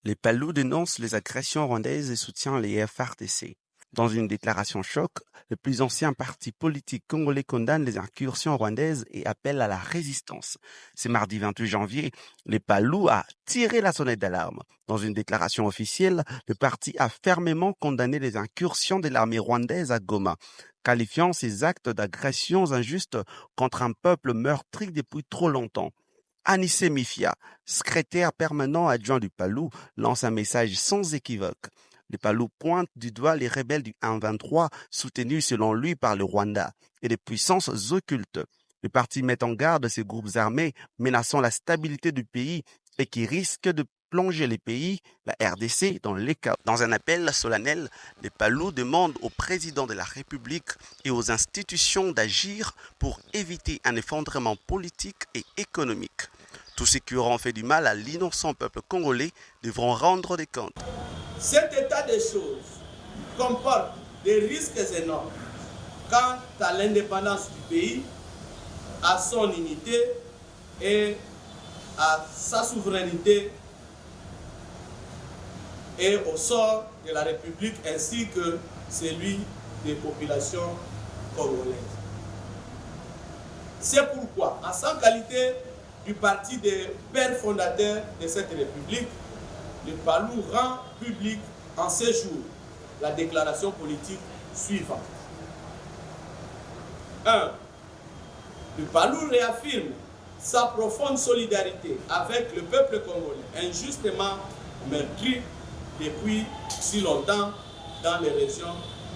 Les Palous dénoncent les agressions rwandaises et soutiennent les FARDC. Dans une déclaration choc, le plus ancien parti politique congolais condamne les incursions rwandaises et appelle à la résistance. Ce mardi 28 janvier, les Palous a tiré la sonnette d'alarme. Dans une déclaration officielle, le parti a fermement condamné les incursions de l'armée rwandaise à Goma, qualifiant ces actes d'agressions injustes contre un peuple meurtri depuis trop longtemps. Anissé Mifia, secrétaire permanent adjoint du Palou, lance un message sans équivoque. Le Palou pointe du doigt les rebelles du 1-23 soutenus selon lui par le Rwanda et les puissances occultes. Le parti met en garde ces groupes armés menaçant la stabilité du pays et qui risquent de plonger les pays, la RDC, dans les chaos. Dans un appel solennel, les Palous demandent au président de la République et aux institutions d'agir pour éviter un effondrement politique et économique. Tous ceux qui auront fait du mal à l'innocent peuple congolais devront rendre des comptes. Cet état des choses comporte des risques énormes quant à l'indépendance du pays, à son unité et à sa souveraineté et au sort de la République ainsi que celui des populations congolaises. C'est pourquoi, en sa qualité du parti des pères fondateurs de cette République, le Palou rend public en ces jours la déclaration politique suivante. 1. Le Palou réaffirme sa profonde solidarité avec le peuple congolais, injustement meurtri depuis si longtemps dans les régions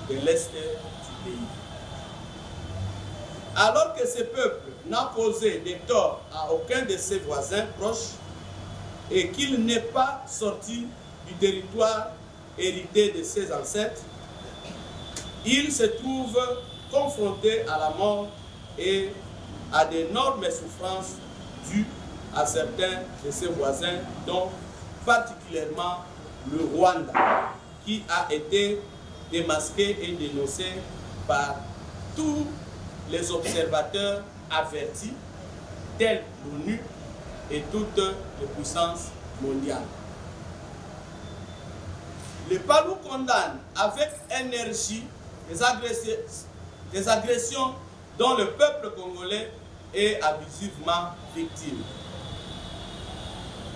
de l'Est du pays. Alors que ce peuple n'a causé de tort à aucun de ses voisins proches et qu'il n'est pas sorti du territoire hérité de ses ancêtres, il se trouve confronté à la mort et à d'énormes souffrances dues à certains de ses voisins, dont particulièrement le Rwanda, qui a été démasqué et dénoncé par tous les observateurs avertis, tels l'ONU et toutes les puissances mondiales. Le Palou condamne avec énergie des agressions dont le peuple congolais est abusivement victime.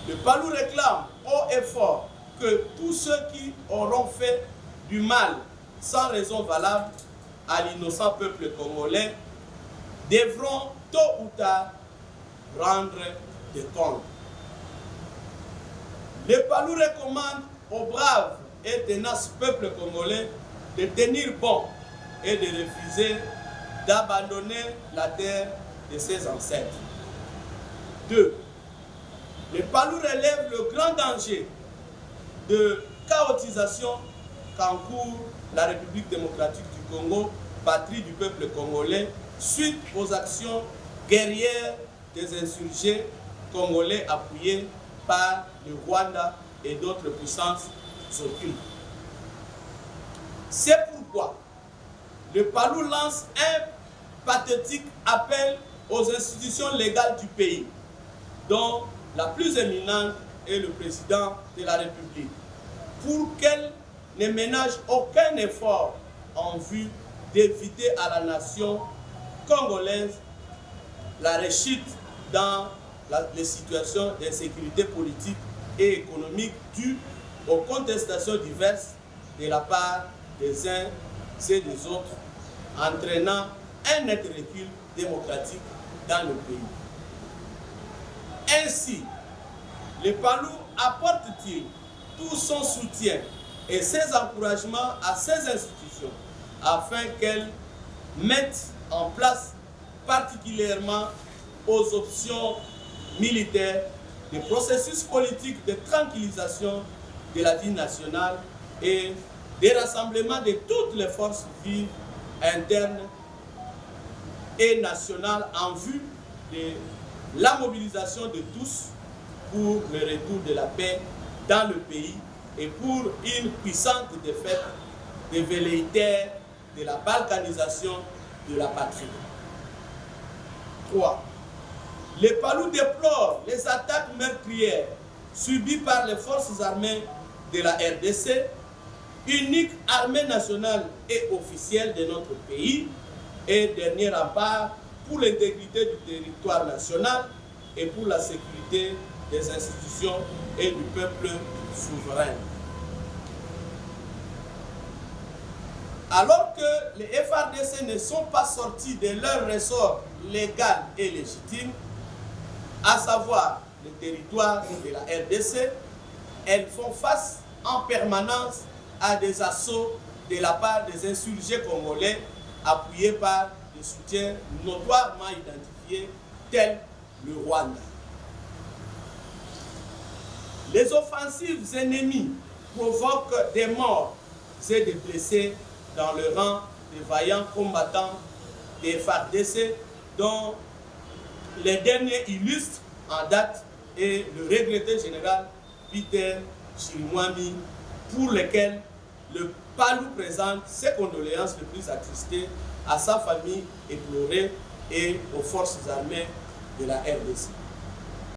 Le Palou réclame haut et fort que tous ceux qui auront fait du mal sans raison valable à l'innocent peuple congolais devront tôt ou tard rendre des comptes. Le Palou recommande aux braves et tenaces peuple congolais de tenir bon et de refuser d'abandonner la terre de ses ancêtres. 2. Le Palou relève le grand danger de chaotisation qu'encourt la République démocratique du Congo, patrie du peuple congolais, suite aux actions guerrières des insurgés congolais appuyés par le Rwanda et d'autres puissances occultes. C'est pourquoi le Palou lance un pathétique appel aux institutions légales du pays, dont la plus éminente est le président de la République, pour qu'elle ne ménage aucun effort en vue d'éviter à la nation congolaise la rechute dans les situations d'insécurité politique et économique dues aux contestations diverses de la part des uns et des autres, entraînant un net recul démocratique dans le pays. Ainsi, le Palou apporte-t-il tout son soutien et ses encouragements à ces institutions afin qu'elles mettent en place, particulièrement aux options militaires, des processus politiques de tranquillisation de la vie nationale et des rassemblements de toutes les forces vives internes et nationales en vue de la mobilisation de tous pour le retour de la paix dans le pays et pour une puissante défaite des velléitaires de la balkanisation de la patrie. 3. Le Palou déplore les attaques meurtrières subi par les forces armées de la RDC, unique armée nationale et officielle de notre pays, et dernier rempart pour l'intégrité du territoire national et pour la sécurité des institutions et du peuple souverain. Alors que les FARDC ne sont pas sortis de leur ressort légal et légitime, à savoir le territoire de la RDC, elles font face en permanence à des assauts de la part des insurgés congolais appuyés par des soutiens notoirement identifiés tels le Rwanda. Les offensives ennemies provoquent des morts et des blessés dans le rang des vaillants combattants des FARDC, dont les derniers illustres en date est le regretté général Peter Chirimwami, pour lesquels le PALU présente ses condoléances les plus attristées à sa famille éplorée et aux forces armées de la RDC.